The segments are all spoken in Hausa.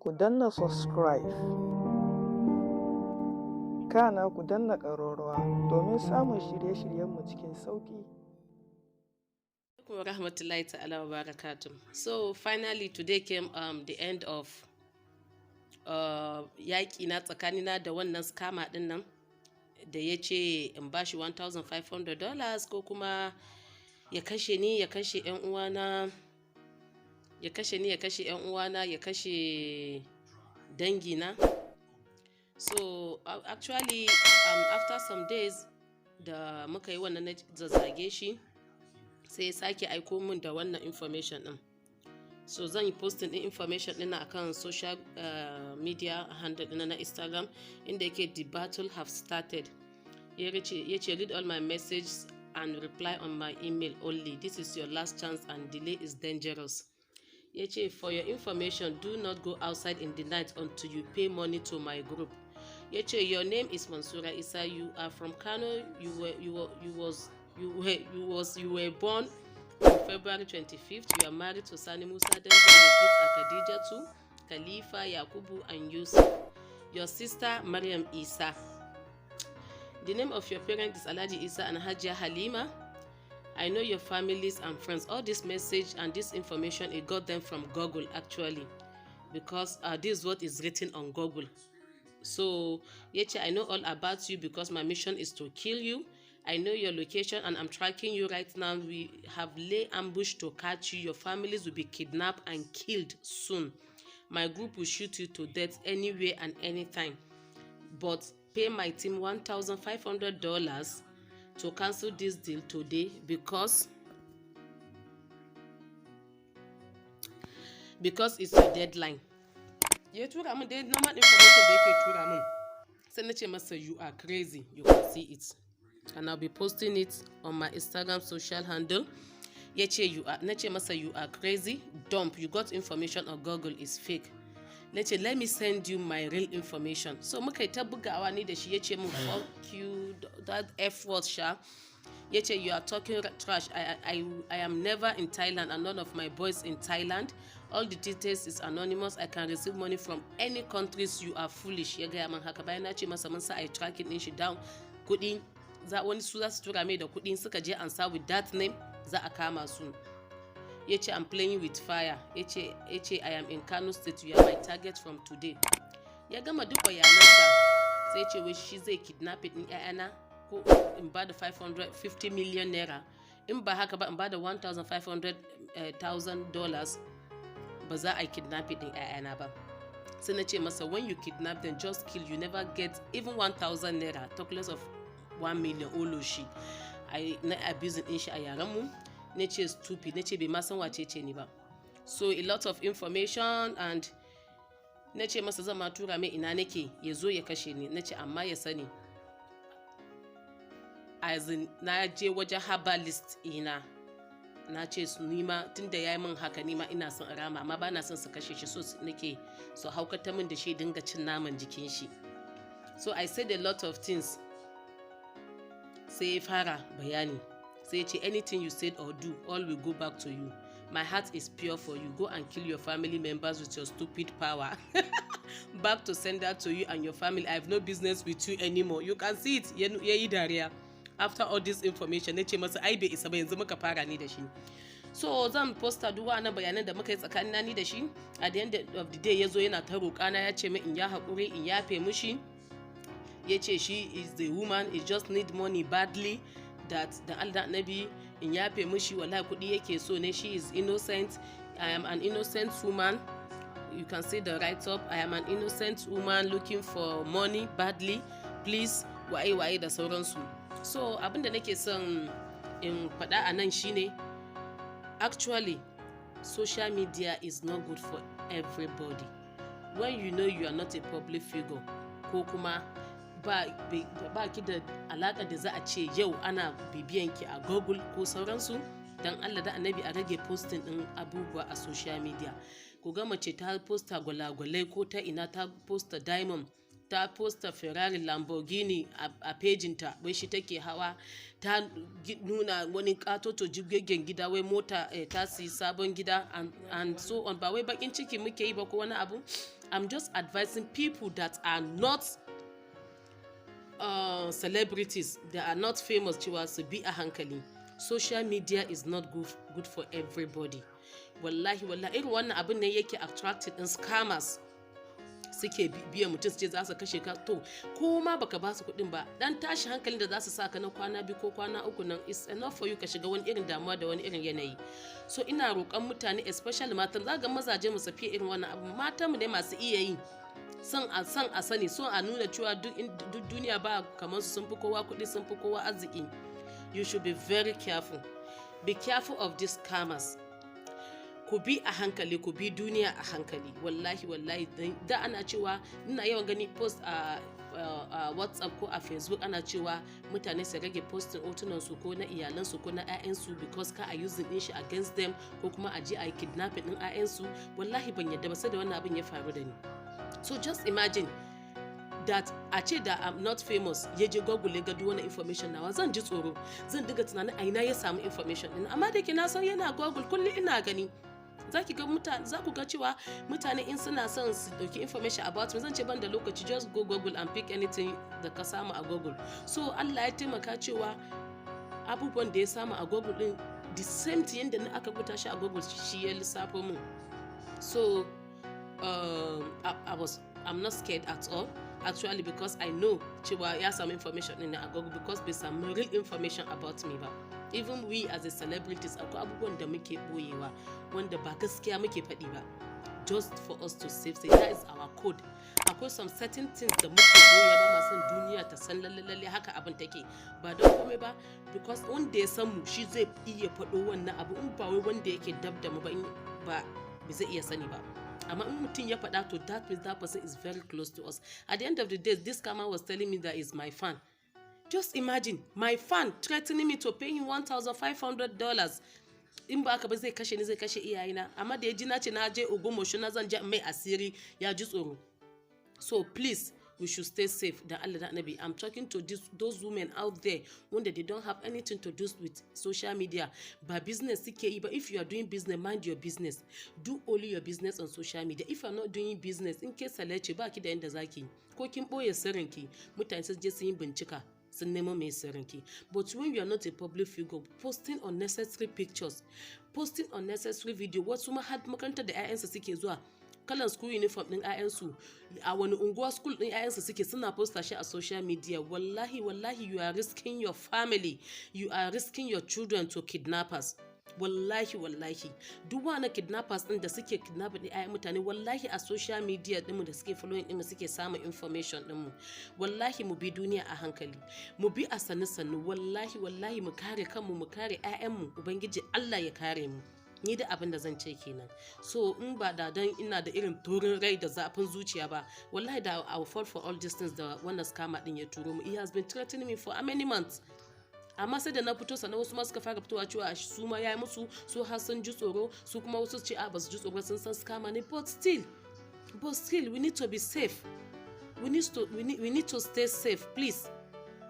ku danna subscribe, kana ku danna ƙararrawa domin samun shirye-shiryenmu cikin sauƙi. Rahmatullahi ta'ala wa barakatuh. So finally today came the end of yaƙi na tsakanina da wannan scammer din nan da ya ce in bashi $1,500 ko kuma ya kashe ni ya kashe yan uwana ya kashe dangina. So actually after some days da muka yi wannan na zazzage shi sai sake aiko min da wannan information din. So zan yi posting din information din akan social media handle din na Instagram inda yake the battle have started. Yace read all my messages and reply on my email only. This is your last chance and delay is dangerous. Yace for your information, do not go outside in the night until you pay money to my group. Yace your name is Mansura Isa. You are from Kano. You were born on February 25th. You are married to Sani Musa Denzel. Your kids are Khadija too, Khalifa, Yakubu, and Yusuf. Your sister Mariam Isa. The name of your parents is Alhaji Isa and Hajia Halima. I know your families and friends. All this message and this information, it got them from Google actually, because this is what is written on Google. So, Yace, I know all about you because my mission is to kill you. I know your location and I'm tracking you right now. We have laid ambush to catch you. Your families will be kidnapped and killed soon. My group will shoot you to death anywhere and anytime. But pay my team $1,500 to cancel this deal today because it's a deadline. Ya tura min dai normal information da yake tura min. Sai na ce masa you are crazy. You can see it. And I'll be posting it on my Instagram social handle. Nace masa you are crazy, dumb. You got information on Google is fake. Nace let me send you my real information. So muka yi ta bugawa ni da shi yace min fuck you, that F word sha. Yace you are talking trash. I am never in Thailand and none of my boys in Thailand. All the details is anonymous. I can receive money from any countries. You are foolish. Ya gaya min haka bayan na ce masa mun sa ai tracking din shi down kuɗi. Wani su za su tura mai da kuɗi suka je ansa with that name za a kama su. Yace I'm playing with fire. Yace I am in Kano State. You are my target from today. Ya gama duk bayanansa sai yace wai shi zai kidnap din ƴaƴana ko in ba da 550 million naira. In ba haka ba in ba da $1,500,000 ba za a kidnap din ƴaƴana ba. Sai na ce masa when you kidnap them just kill, you never get even 1,000 naira, talk less of 1 million oloshi. Na abusing din shi a yaran mu. Nace stupid, nace bai ma san wace ce ni ba. So a lot of information and nace masa zan ma tura mai ina nake ya zo ya kashe ni. Nace amma ya sani as in na je wajen herbalist ina na ce su nima tunda yayi min haka nima ina son rama amma ba na son su kashe shi, so nake so haukata min da shi dinga cin naman jikin shi. So I said a lot of things. Sai ya fara bayani. Sai ce anything you said or do, all will go back to you. My heart is pure for you. Go and kill your family members with your stupid power. Back to send that to you and your family. I have no business with you anymore. You can see it. Yayi dariya. After all this information, nace masa ai bai isa ba yanzu muka fara ni da shi. So zan posta duk wannan bayanan da muka yi tsakanin ni da shi. At the end of the day yazo yana ta roƙana ya ce min in ya haƙuri in yafe mushi. Yace she is the woman, he just need money badly, that the Allah Nabi in yafe mushi wallahi kudi yake so ne. She is innocent. I am an innocent woman. You can see the write up. I am an innocent woman looking for money badly. Please waye da sauransu. So abinda nake son in faɗa a nan shine actually social media is not good for everybody. When you know you are not a public figure ko kuma ba ki da alaka da za a ce yau ana bibiyan ki a Google ko sauransu, dan Allah da Annabi a rage posting din abubuwa a social media. Ku ga mace ta posta gwalagwalai ko ta ina ta posta diamond ta posta Ferrari Lamborghini a pejinta wai shi take hawa, ta nuna wani katoto jigaggen gida wai mota ta siyi sabon gida and so on. Ba wai bakin ciki muke yi ba ko wani abu. I'm just advising people that are not celebrities, that are not famous, cewa su bi a hankali. Social media is not good for everybody. Wallahi irin wannan abin ne yake attracted din scammers, suke biya mutum su ce za su kashe ka. To ko ma baka ba su kuɗin ba, dan tashi hankalin da za su saka na kwana 2 ko kwana 3 nan is enough for you ka shiga wani irin damuwa da wani irin yanayi. So ina roƙon mutane, especially matan, za ga mazaje mu safiya irin wannan abu, matan mu ne masu iya yi, son a sani, so a nuna cewa duk duniya ba kamar su, sun fi kowa kuɗi, sun fi kowa arziki. You should be very careful. Be careful of these scammers. Ku bi a hankali, ku bi duniya a hankali. Wallahi da ana cewa, ina yawan gani post a WhatsApp ko a Facebook, ana cewa mutane su rage postin hotunan su ko na iyalan su ko na ƴaƴan su because ka a using din shi against them, ko kuma a je a yi kidnapping din ƴaƴan su. Wallahi ban yadda ba, sai da wannan abin ya faru da ni. So just imagine that a ce da I'm not famous, ya je Google ya ga duk wani information nawa, zan ji tsoro, zan diga tunanin a ina ya samu information din. Amma da ke na san yana Google, kullum ina gani. Za ku ga cewa mutane in suna son su dauki information about me, zan ce ban da lokaci, just go Google and pick anything da ka samu a Google. So Allah ya taimaka cewa abubuwan da ya samu a Google din the same thing yadda aka rubuta shi a Google shi ya lissafo min. So I'm not scared at all, actually, because I know cewa ya samu information in a Google, because there's some real information about me ba. Even we as a celebrities, akwai abubuwan da muke boyewa wanda ba gaskiya muke faɗi ba, just for us to save. That is our code. Akwai some certain things da muke boye ba ma san duniya ta san lalle haka abin take, ba don komai ba, because wanda ya san mu shi zai iya faɗo wannan abu, in ba wai wanda yake dab da mu ba zai iya sani ba. Amma in mutum ya faɗa, to that means that person is very close to us. At the end of the day, this scammer was telling me that is my fan. Just imagine, my fan threatening me to pay him $1,500. In ba haka ba zai kashe ni, zai kashe iyayena. Amma da ya ji na ce na je Ogomosho na zan je mai asiri, ya ji tsoro. So please, we should stay safe. Da Allah da Nabi, I'm talking to those women out there wanda they don't have anything to do with social media. Ba business suke yi ba. If you are doing business, mind your business. Do only your business on social media. If you are not doing business, in case salace ba ki da yanda zaki, ko kin boye sirrinki, mutane sun je sun yi bincika, sun nemo mai sirrinki. But when you are not a public figure, posting unnecessary pictures, posting unnecessary video, wasu ma har makaranta da 'ya'yansu suke zuwa, kalan school uniform din 'ya'yansu, a wani unguwa school din 'ya'yansu suke, suna posta shi a social media. Wallahi you are risking your family, you are risking your children to kidnappers. Wallahi duk wani kidnappers din da suke kidnapping din 'ya'yan mutane, wallahi a social media dinmu da suke following dinmu suke samun information dinmu. Wallahi mu bi duniya a hankali, mu bi a sannu, wallahi mu kare kanmu, mu kare 'ya'yanmu, ubangiji Allah ya kare mu. Ni da abin da zan ce kenan. So in ba da dan ina da irin turin rai da zafin zuciya ba, wallahi da I will fall for all these things da wannan scammer din ya turo mu. He has been threatening me for how many months? Amma sai da na fito sannan wasu ma suka fara fitowa cewa su ma yayi musu, su har sun ji tsoro, su kuma wasu ce a ba su ji tsoro, sun san scammer ne. But still we need to be safe. We need to stay safe, please.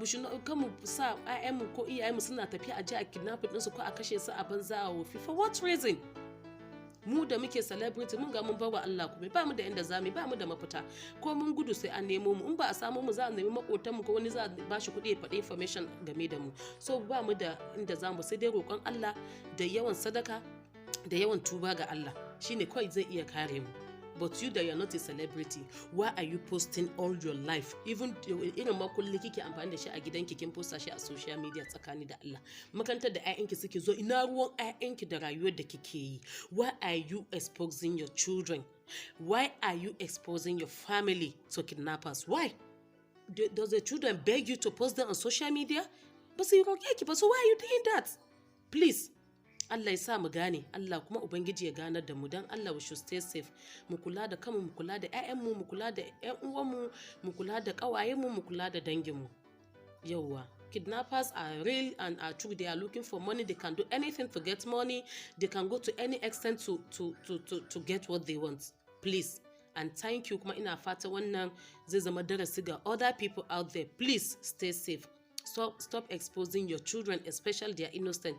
We should not come sa ayyanmu ko iyayenmu suna tafiya a ji a kidnapping ɗinsu ko a kashe su a banza a wofi. For what reason? Mu da muke celebrity mun ga mun bawa Allah kuma ba mu da inda zamu, ba mu da mafita, ko mun gudu sai an nemo mu. In ba a samu mu za a nemi makotan mu, ko wani za a ba shi kuɗi ya faɗi information game da mu. So ba mu da inda zamu, sai dai roƙon Allah da yawan sadaka da yawan tuba ga Allah, shine kawai zai iya kare mu. But you that you are not a celebrity, why are you posting all your life? Even irin makulli kike amfani da shi a gidanki, kin posta shi a social media, tsakani da Allah. Makarantar da 'ya'yanki suke zo, ina ruwan 'ya'yanki da rayuwar da kike yi? Why are you exposing your children? Why are you exposing your family to kidnappers? Why? Does the children beg you to post them on social media? But so you but so why are you doing that? Please. Allah ya sa mu gane, Allah kuma ubangiji ya ganar da mu. Dan Allah, we should stay safe. Mu kula da kanmu, mu kula da 'ya'yanmu, mu kula da 'yan uwanmu, mu kula da ƙawayenmu, mu kula da danginmu. Yawwa, kidnappers are real and are true. They are looking for money. They can do anything to get money. They can go to any extent to get what they want. Please, and thank you. Kuma ina fata wannan zai zama darasi ga other people out there. Please stay safe. Stop exposing your children, especially they are innocent.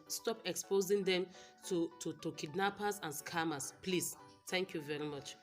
Stop exposing them to kidnappers and scammers. Please. Thank you very much.